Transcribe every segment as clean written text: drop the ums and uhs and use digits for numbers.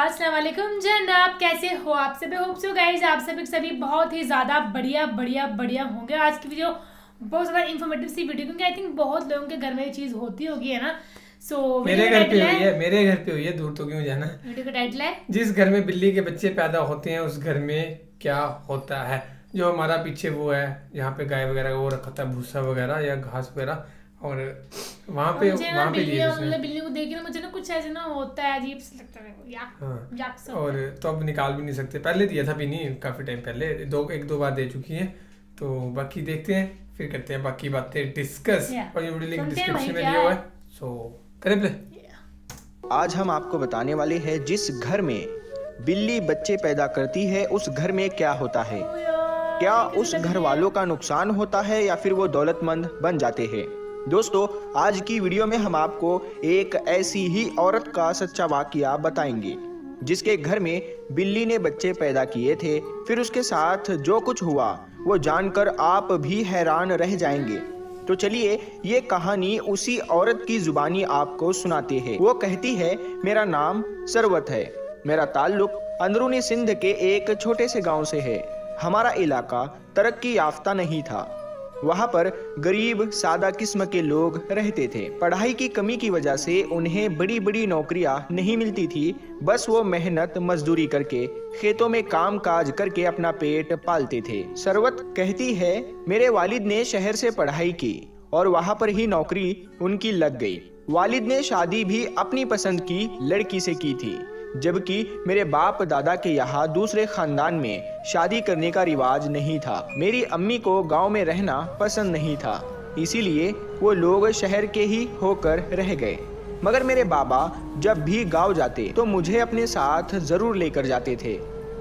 अस्सलाम वालेकुम जन, आप कैसे हो? आप सभी होप सो गाइज आप सभी बहुत ही ज़्यादा बढ़िया होंगे। आज की वीडियो बहुत ज़्यादा इन्फॉर्मेटिव सी वीडियो, क्योंकि आई थिंक बहुत लोगों के घर में ये चीज़ होती होगी, है ना। मेरे घर पे हुई है, दूर तो क्यों जाना। वीडियो का टाइटल है जिस घर में बिल्ली के बच्चे पैदा होते हैं उस घर में क्या होता है। जो हमारा पीछे वो है, यहाँ पे गाय वगैरह वो रखा था, भूसा वगैरह या घास वगैरह, और वहाँ पे बिल्ली को देख के मुझे ना कुछ ऐसे ना होता है, अजीब सा लगता है। हाँ, और तो अब निकाल भी नहीं सकते। पहले दिया था भी नहीं, काफी टाइम पहले एक दो बार दे चुकी है। तो बाकी देखते हैं, फिर करते हैं बाकी बातें डिस्कस। और ये वीडियो लिंक डिस्क्रिप्शन में दिया हुआ है, सो करें प्ले। आज हम आपको बताने वाले हैं जिस घर में बिल्ली बच्चे पैदा करती है उस घर में क्या होता है। क्या उस घर वालों का नुकसान होता है या फिर वो दौलतमंद बन जाते हैं। दोस्तों, आज की वीडियो में हम आपको एक ऐसी ही औरत का सच्चा वाकया बताएंगे जिसके घर में बिल्ली ने बच्चे पैदा किए थे। फिर उसके साथ जो कुछ हुआ वो जानकर आप भी हैरान रह जाएंगे। तो चलिए ये कहानी उसी औरत की जुबानी आपको सुनाते हैं। वो कहती है, मेरा नाम सरवत है, मेरा ताल्लुक अंदरूनी सिंध के एक छोटे से गांव से है। हमारा इलाका तरक्की याफ्ता नहीं था, वहाँ पर गरीब सादा किस्म के लोग रहते थे। पढ़ाई की कमी की वजह से उन्हें बड़ी बड़ी नौकरियां नहीं मिलती थी। बस वो मेहनत मजदूरी करके खेतों में काम काज करके अपना पेट पालते थे। सरवत कहती है, मेरे वालिद ने शहर से पढ़ाई की और वहाँ पर ही नौकरी उनकी लग गई। वालिद ने शादी भी अपनी पसंद की लड़की से की थी, जबकि मेरे बाप दादा के यहाँ दूसरे खानदान में शादी करने का रिवाज नहीं था। मेरी अम्मी को गांव में रहना पसंद नहीं था, इसीलिए वो लोग शहर के ही होकर रह गए। मगर मेरे बाबा जब भी गांव जाते तो मुझे अपने साथ जरूर लेकर जाते थे,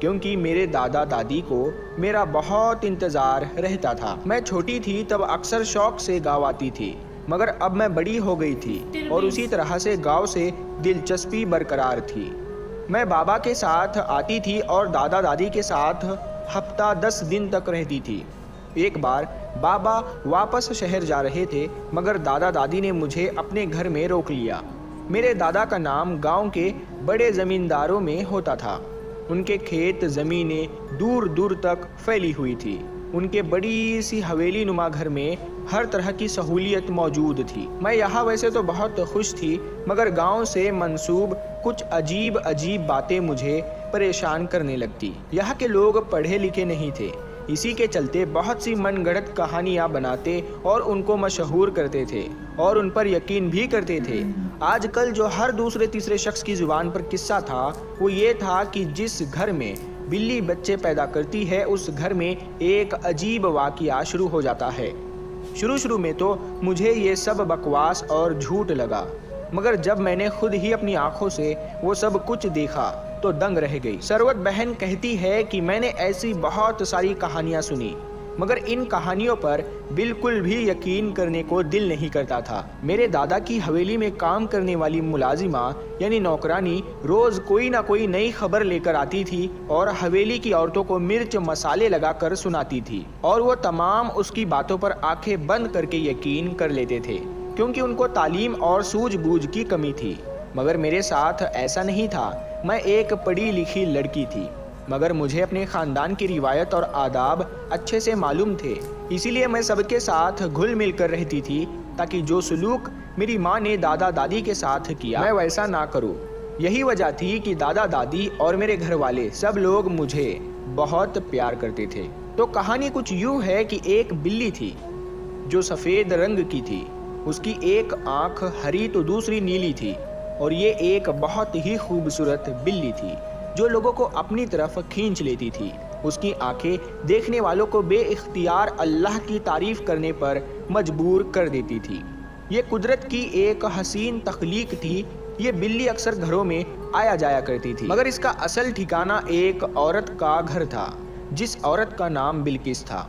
क्योंकि मेरे दादा दादी को मेरा बहुत इंतजार रहता था। मैं छोटी थी तब अक्सर शौक से गाँव आती थी, मगर अब मैं बड़ी हो गई थी और उसी तरह से गाँव से दिलचस्पी बरकरार थी। मैं बाबा के साथ आती थी और दादा दादी के साथ हफ्ता 10 दिन तक रहती थी। एक बार बाबा वापस शहर जा रहे थे, मगर दादा दादी ने मुझे अपने घर में रोक लिया। मेरे दादा का नाम गांव के बड़े जमींदारों में होता था। उनके खेत जमीनें दूर दूर तक फैली हुई थी। उनके बड़ी सी हवेली नुमा घर में हर तरह की सहूलियत मौजूद थी। मैं यहाँ वैसे तो बहुत खुश थी, मगर गांव से मंसूब कुछ अजीब अजीब बातें मुझे परेशान करने लगती। यहाँ के लोग पढ़े लिखे नहीं थे, इसी के चलते बहुत सी मनगढ़ंत कहानियाँ बनाते और उनको मशहूर करते थे और उन पर यकीन भी करते थे। आजकल जो हर दूसरे तीसरे शख्स की जुबान पर किस्सा था वो ये था कि जिस घर में बिल्ली बच्चे पैदा करती है उस घर में एक अजीब वाकया शुरू हो जाता है। शुरू में तो मुझे ये सब बकवास और झूठ लगा, मगर जब मैंने खुद ही अपनी आंखों से वो सब कुछ देखा तो दंग रह गई। सरवत बहन कहती है कि मैंने ऐसी बहुत सारी कहानियां सुनी, मगर इन कहानियों पर बिल्कुल भी यकीन करने को दिल नहीं करता था। मेरे दादा की हवेली में काम करने वाली मुलाजिमा यानी नौकरानी रोज कोई ना कोई नई खबर लेकर आती थी और हवेली की औरतों को मिर्च मसाले लगाकर सुनाती थी, और वो तमाम उसकी बातों पर आंखें बंद करके यकीन कर लेते थे, क्योंकि उनको तालीम और सूझबूझ की कमी थी। मगर मेरे साथ ऐसा नहीं था। मैं एक पढ़ी लिखी लड़की थी, मगर मुझे अपने खानदान की रिवायत और आदाब अच्छे से मालूम थे, इसीलिए मैं सबके साथ घुल मिल कर रहती थी, ताकि जो सलूक मेरी माँ ने दादा दादी के साथ किया मैं वैसा ना करूँ। यही वजह थी कि दादा दादी और मेरे घर वाले सब लोग मुझे बहुत प्यार करते थे। तो कहानी कुछ यूँ है कि एक बिल्ली थी जो सफ़ेद रंग की थी। उसकी एक आँख हरी तो दूसरी नीली थी, और ये एक बहुत ही खूबसूरत बिल्ली थी जो लोगों को अपनी तरफ खींच लेती थी। उसकी आंखें देखने वालों को बेइख्तियार अल्लाह की तारीफ करने पर मजबूर कर देती थी। ये कुदरत की एक हसीन तख्लीक थी। ये बिल्ली अक्सर घरों में आया जाया करती थी, मगर इसका असल ठिकाना एक औरत का घर था, जिस औरत का नाम बिल्किस था।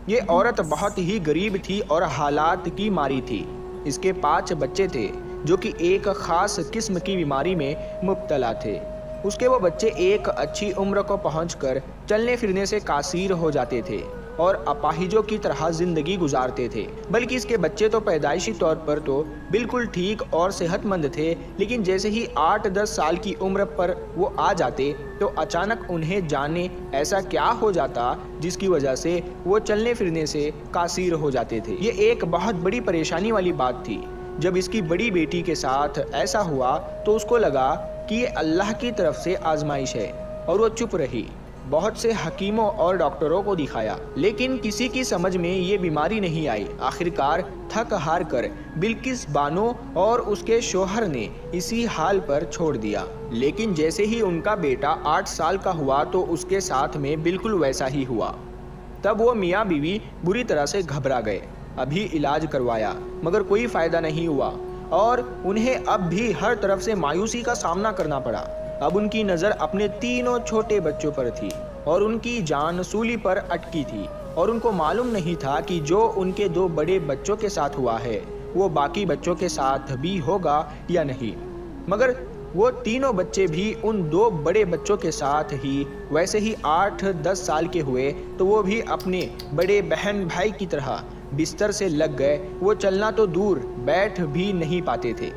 ये औरत बहुत ही गरीब थी और हालात की मारी थी। इसके 5 बच्चे थे जो कि एक खास किस्म की बीमारी में मुब्तला थे। उसके वो बच्चे एक अच्छी उम्र को पहुंचकर चलने फिरने से कासीर हो जाते थे और अपाहिजों की तरह जिंदगी गुजारते थे। बल्कि इसके बच्चे तो पैदाइशी तौर पर तो बिल्कुल ठीक और सेहतमंद थे, लेकिन जैसे ही 8-10 साल की उम्र पर वो आ जाते तो अचानक उन्हें जाने ऐसा क्या हो जाता जिसकी वजह से वो चलने फिरने से कासिर हो जाते थे। ये एक बहुत बड़ी परेशानी वाली बात थी। जब इसकी बड़ी बेटी के साथ ऐसा हुआ तो उसको लगा कि ये अल्लाह की तरफ से आजमाइश है और वो चुप रही। बहुत से हकीमों और डॉक्टरों को दिखाया, लेकिन किसी की समझ में ये बीमारी नहीं आई। आखिरकार थक हार कर बिल्किस बानो और उसके शोहर ने इसी हाल पर छोड़ दिया। लेकिन जैसे ही उनका बेटा 8 साल का हुआ तो उसके साथ में बिल्कुल वैसा ही हुआ। तब वो मियाँ बीवी बुरी तरह से घबरा गए। अभी इलाज करवाया मगर कोई फायदा नहीं हुआ और उन्हें अब भी हर तरफ से मायूसी का सामना करना पड़ा। अब उनकी नज़र अपने तीनों छोटे बच्चों पर थी और उनकी जान सूली पर अटकी थी और उनको मालूम नहीं था कि जो उनके 2 बड़े बच्चों के साथ हुआ है वो बाकी बच्चों के साथ भी होगा या नहीं। मगर वो तीनों बच्चे भी उन 2 बड़े बच्चों के साथ ही वैसे ही 8-10 साल के हुए तो वो भी अपने बड़े बहन भाई की तरह बिस्तर से लग गए। वो चलना तो दूर बैठ भी नहीं पाते थे।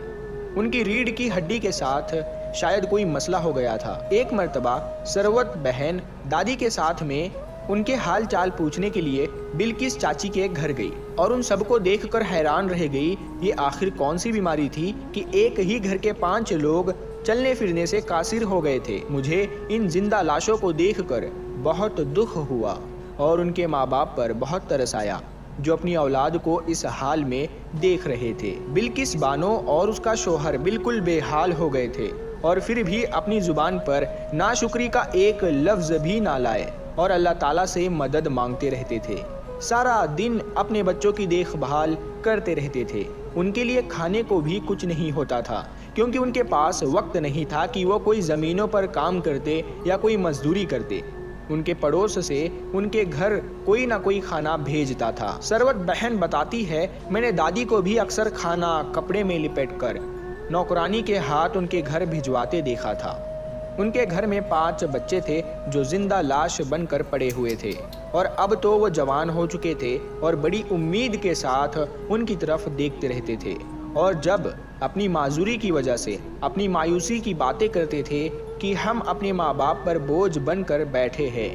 उनकी रीढ़ की हड्डी के साथ शायद कोई मसला हो गया था। एक मर्तबा सरवत बहन दादी के साथ में उनके हाल चाल पूछने के लिए बिल्किस चाची के घर गई और उन सबको देखकर हैरान रह गई। ये आखिर कौन सी बीमारी थी कि एक ही घर के 5 लोग चलने फिरने से कासिर हो गए थे। मुझे इन जिंदा लाशों को देखकर बहुत दुख हुआ और उनके माँ बाप पर बहुत तरस आया जो अपनी औलाद को इस हाल में देख रहे थे। बिल्किस बानो और उसका शोहर बिल्कुल बेहाल हो गए थे और फिर भी अपनी जुबान पर नाशुक्री का एक लफ्ज भी ना लाए और अल्लाह ताला से मदद मांगते रहते थे। सारा दिन अपने बच्चों की देखभाल करते रहते थे। उनके लिए खाने को भी कुछ नहीं होता था क्योंकि उनके पास वक्त नहीं था कि वो कोई ज़मीनों पर काम करते या कोई मजदूरी करते। उनके पड़ोस से उनके घर कोई ना कोई खाना भेजता था। सरवत बहन बताती है, मैंने दादी को भी अक्सर खाना कपड़े में लिपटकर नौकरानी के हाथ उनके घर भिजवाते देखा था। उनके घर में 5 बच्चे थे जो जिंदा लाश बनकर पड़े हुए थे और अब तो वो जवान हो चुके थे और बड़ी उम्मीद के साथ उनकी तरफ देखते रहते थे और जब अपनी माजूरी की वजह से अपनी मायूसी की बातें करते थे कि हम अपने माँ बाप पर बोझ बनकर बैठे हैं,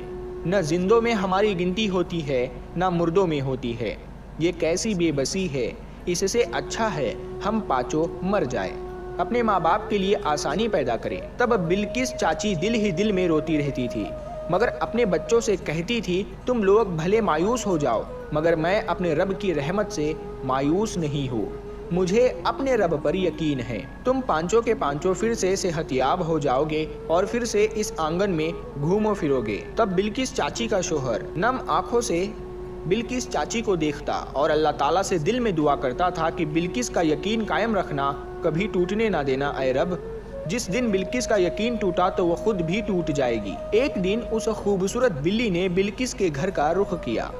न जिंदों में हमारी गिनती होती है न मुर्दों में होती है। ये कैसी बेबसी है, इससे अच्छा है हम पाँचों मर जाए, अपने माँ बाप के लिए आसानी पैदा करें। तब बिल्किस चाची दिल ही दिल में रोती रहती थी मगर अपने बच्चों से कहती थी, तुम लोग भले मायूस हो जाओ मगर मैं अपने रब की रहमत से मायूस नहीं हूँ। मुझे अपने रब पर यकीन है। तुम 5 के 5 फिर से सेहतयाब हो जाओगे और फिर से इस आंगन में घूमो फिरोगे। तब बिल्किस चाची का शोहर नम आंखों से बिल्किस चाची को देखता और अल्लाह ताला से दिल में दुआ करता था कि बिल्किस का यकीन कायम रखना, कभी टूटने ना देना ऐ रब। जिस दिन बिल्किस का यकीन टूटा तो वह खुद भी टूट जाएगी। एक दिन उस खूबसूरत बिल्ली ने बिल्किस के घर का रुख किया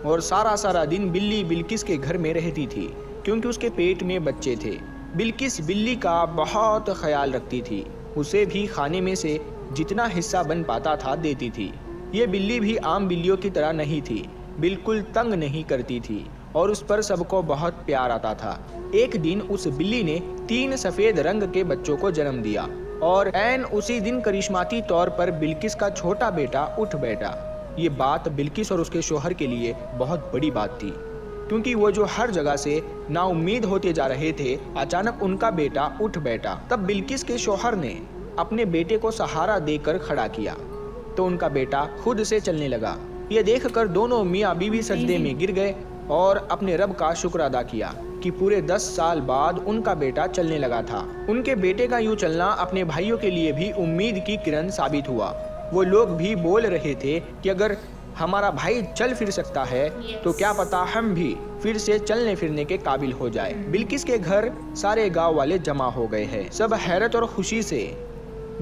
और सारा दिन बिल्ली बिल्किस के घर में रहती थी क्योंकि उसके पेट में बच्चे थे। बिल्किस बिल्ली का बहुत ख्याल रखती थी, उसे भी खाने में से जितना हिस्सा बन पाता था देती थी। ये बिल्ली भी आम बिल्लियों की तरह नहीं थी, बिल्कुल तंग नहीं करती थी और उस पर सबको बहुत प्यार आता था। एक दिन उस बिल्ली ने 3 सफ़ेद रंग के बच्चों को जन्म दिया और ऐन उसी दिन करिश्माती तौर पर बिल्किस का छोटा बेटा उठ बैठा। ये बात बिल्किस और उसके शोहर के लिए बहुत बड़ी बात थी क्योंकि वो जो हर जगह से नाउम्मीद होते जा रहे थे, अचानक उनका बेटा उठ बैठा। तब बिल्किस के शोहर ने अपने बेटे को सहारा देकर खड़ा किया तो उनका बेटा खुद से चलने लगा। ये देखकर दोनों मियाँ बीवी सजदे में गिर गए और अपने रब का शुक्र अदा किया कि पूरे 10 साल बाद उनका बेटा चलने लगा था। उनके बेटे का यूँ चलना अपने भाइयों के लिए भी उम्मीद की किरण साबित हुआ। वो लोग भी बोल रहे थे कि अगर हमारा भाई चल फिर सकता है तो क्या पता हम भी फिर से चलने फिरने के काबिल हो जाए। बिल्किस के घर सारे गांव वाले जमा हो गए हैं। सब हैरत और खुशी से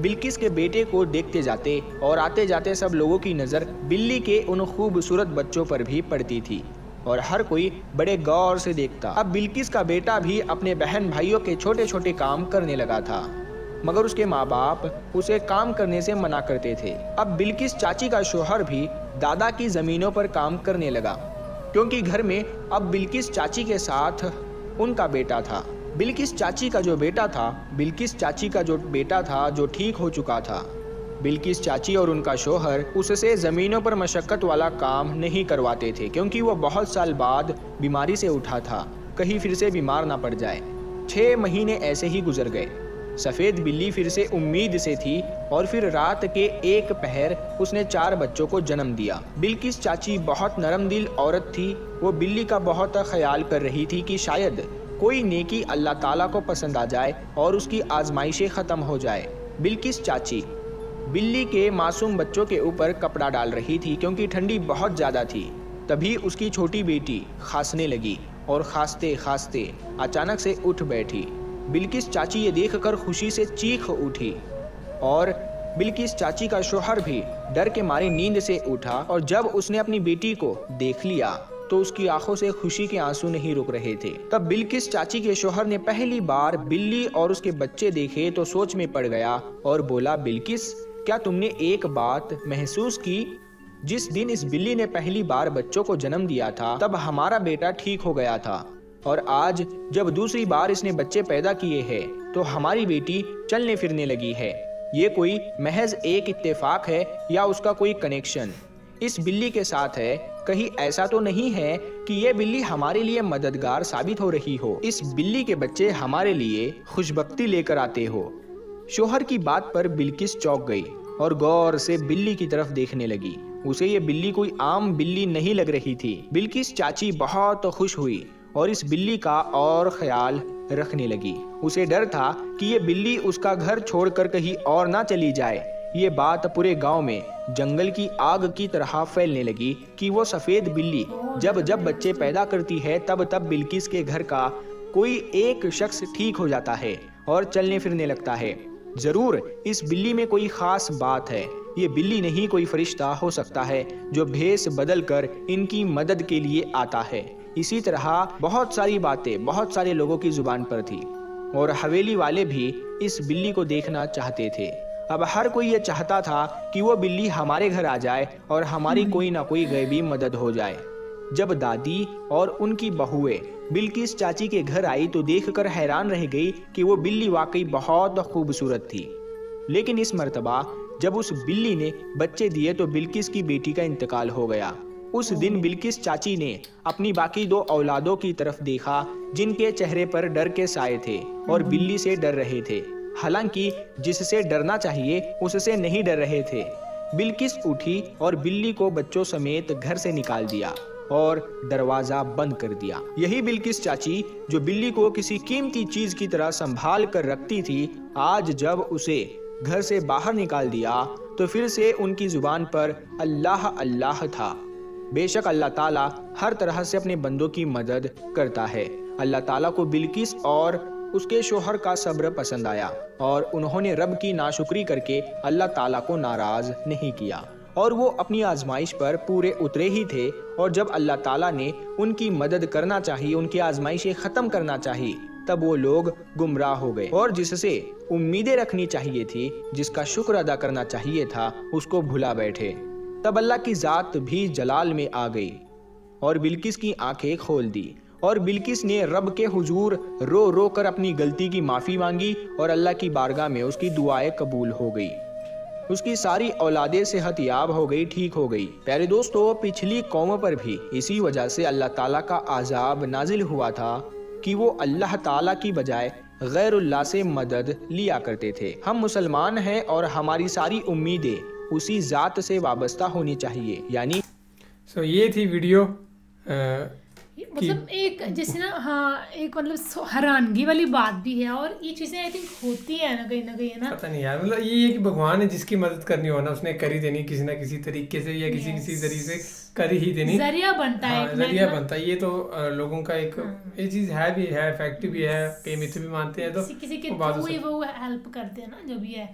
बिल्किस के बेटे को देखते जाते और आते जाते सब लोगों की नज़र बिल्ली के उन खूबसूरत बच्चों पर भी पड़ती थी और हर कोई बड़े गौर से देखता। अब बिल्किस का बेटा भी अपने बहन भाइयों के छोटे छोटे काम करने लगा था। मगर उसके माँ बाप उसे काम करने से मना करते थे। अब बिल्किस चाची का शौहर भी दादा की जमीनों पर काम करने लगा, क्योंकि घर में अब बिल्किस चाची के साथ उनका बेटा था। बिल्किस चाची का जो बेटा था जो ठीक हो चुका था। बिल्किस चाची और उनका शौहर उससे ज़मीनों पर मशक्क़त वाला काम नहीं करवाते थे, क्योंकि वो बहुत साल बाद बीमारी से उठा था, कहीं फिर से बीमार ना पड़ जाए। 6 महीने ऐसे ही गुजर गए। सफ़ेद बिल्ली फिर से उम्मीद से थी और फिर रात के एक पहर उसने 4 बच्चों को जन्म दिया। बिल्किस चाची बहुत नरम दिल औरत थी। वो बिल्ली का बहुत ख्याल कर रही थी कि शायद कोई नेकी अल्लाह ताला को पसंद आ जाए और उसकी आजमाइशें ख़त्म हो जाए। बिल्किस चाची बिल्ली के मासूम बच्चों के ऊपर कपड़ा डाल रही थी, क्योंकि ठंडी बहुत ज़्यादा थी। तभी उसकी छोटी बेटी खांसने लगी और खांसते खांसते अचानक से उठ बैठी। बिल्किस चाची ये देखकर खुशी से चीख उठी और बिल्किस चाची का शौहर भी डर के मारे नींद से उठा, और जब उसने अपनी बेटी को देख लिया तो उसकी आंखों से खुशी के आंसू नहीं रुक रहे थे। तब बिल्किस चाची के शौहर ने पहली बार बिल्ली और उसके बच्चे देखे तो सोच में पड़ गया और बोला, बिल्किस क्या तुमने एक बात महसूस की? जिस दिन इस बिल्ली ने पहली बार बच्चों को जन्म दिया था तब हमारा बेटा ठीक हो गया था, और आज जब दूसरी बार इसने बच्चे पैदा किए हैं तो हमारी बेटी चलने फिरने लगी है। ये कोई महज एक इत्तेफाक है या उसका कोई कनेक्शन इस बिल्ली के साथ है? कहीं ऐसा तो नहीं है कि ये बिल्ली हमारे लिए मददगार साबित हो रही हो? इस बिल्ली के बच्चे हमारे लिए खुशबख्ती लेकर आते हो। शौहर की बात पर बिल्किस चौंक गई और गौर से बिल्ली की तरफ देखने लगी। उसे ये बिल्ली कोई आम बिल्ली नहीं लग रही थी। बिल्किस चाची बहुत खुश हुई और इस बिल्ली का और ख्याल रखने लगी। उसे डर था कि ये बिल्ली उसका घर छोड़कर कहीं और ना चली जाए। ये बात पूरे गांव में जंगल की आग की तरह फैलने लगी कि वो सफेद बिल्ली जब जब बच्चे पैदा करती है तब तब बिल्किस के घर का कोई एक शख्स ठीक हो जाता है और चलने फिरने लगता है। जरूर इस बिल्ली में कोई खास बात है। ये बिल्ली नहीं कोई फरिश्ता हो सकता है जो भेष बदल कर इनकी मदद के लिए आता है। इसी तरह बहुत सारी बातें बहुत सारे लोगों की जुबान पर थी और हवेली वाले भी इस बिल्ली को देखना चाहते थे। अब हर कोई ये चाहता था कि वो बिल्ली हमारे घर आ जाए और हमारी कोई ना कोई गैबी मदद हो जाए। जब दादी और उनकी बहुएं बिल्किस चाची के घर आई तो देखकर हैरान रह गई कि वो बिल्ली वाकई बहुत खूबसूरत थी। लेकिन इस मर्तबा जब उस बिल्ली ने बच्चे दिए तो बिल्किस की बेटी का इंतकाल हो गया। उस दिन बिल्किस चाची ने अपनी बाकी 2 औलादों की तरफ देखा जिनके चेहरे पर डर के साए थे और बिल्ली से डर रहे थे। हालांकि जिससे डरना चाहिए उससे नहीं डर रहे थे। बिल्किस उठी और बिल्ली को बच्चों समेत घर से निकाल दिया और दरवाजा बंद कर दिया। यही बिल्किस चाची जो बिल्ली को किसी कीमती चीज की तरह संभाल कर रखती थी, आज जब उसे घर से बाहर निकाल दिया तो फिर से उनकी जुबान पर अल्लाह अल्लाह था। बेशक अल्लाह ताला हर तरह से अपने बंदों की मदद करता है। अल्लाह ताला को बिल्किस और उसके शौहर का सब्र पसंद आया और उन्होंने रब की नाशुक्री करके अल्लाह ताला को नाराज नहीं किया और वो अपनी आजमाइश पर पूरे उतरे ही थे। और जब अल्लाह ताला ने उनकी मदद करना चाहिए, उनकी आजमाइशें ख़त्म करना चाहिए, तब वो लोग गुमराह हो गए और जिससे उम्मीदें रखनी चाहिए थी, जिसका शुक्र अदा करना चाहिए था, उसको भुला बैठे। तब अल्लाह की ज़ात भी जलाल में आ गई और बिल्किस की आंखें खोल दी और बिल्किस ने रब के हुजूर रो रो कर अपनी गलती की माफ़ी मांगी और अल्लाह की बारगाह में उसकी दुआएं कबूल हो गई। उसकी सारी औलादें सेहतयाब हो गई, ठीक हो गई। प्यारे दोस्तों, पिछली कौमों पर भी इसी वजह से अल्लाह ताला का आज़ाब नाजिल हुआ था कि वो अल्लाह ताला की बजाय गैरुल्लाह से मदद लिया करते थे। हम मुसलमान हैं और हमारी सारी उम्मीदें उसी ज़ात से वाबस्ता होनी चाहिए। यानी ये थी वीडियो मतलब एक जैसे ना, हाँ, एक मतलब हैरानगी वाली बात भी है और ये चीजें आई थिंक होती है ना कहीं है ना। पता नहीं यार, मतलब ये है कि भगवान ने जिसकी मदद करनी हो ना उसने कर ही देनी, किसी ना किसी तरीके से या किसी तरीके से कर ही देनी। जरिया बनता है, जरिया बनता है। ये तो लोगों का एक ये चीज है भी है, फैक्ट भी है, कई मिथ भी मानते हैं, तो किसी के वो हेल्प करते हैं ना जो भी है।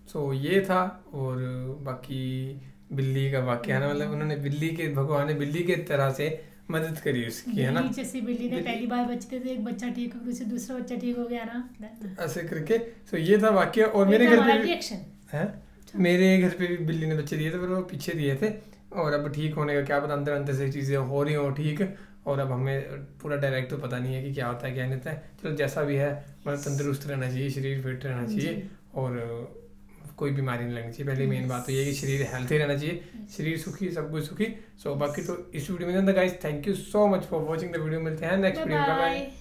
सो ये था। और बाकी बिल्ली का वाकया है ना, मतलब उन्होंने भगवान ने बिल्ली के तरह से मदद करी उसकी, है ना। जैसे बिल्ली ने पहली बार बच्चे थे तो एक बच्चा ठीक हो गया, उससे दूसरा बच्चा ठीक हो गया ना, ऐसे करके। तो ये था वाकया। और मेरे घर पे है, मेरे घर पे भी बिल्ली ने बच्चे दिए थे, पर वो पीछे दिए थे। और अब ठीक होने का क्या पता, अंदर अंदर से चीज़ें हो रही हो ठीक। और अब हमें पूरा डायरेक्ट तो पता नहीं है कि क्या होता है क्या नहीं होता है। चलो जैसा भी है, मतलब तंदुरुस्त रहना चाहिए, शरीर फिट रहना चाहिए और कोई बीमारी नहीं लगनी चाहिए। पहले मेन बात तो ये है कि शरीर हेल्थी रहना चाहिए, शरीर सुखी सब कुछ सुखी। सो बाकी तो इस वीडियो में guys, thank you so much for watching the video. मिलते हैं नेक्स्ट वीडियो में, बाय बाय।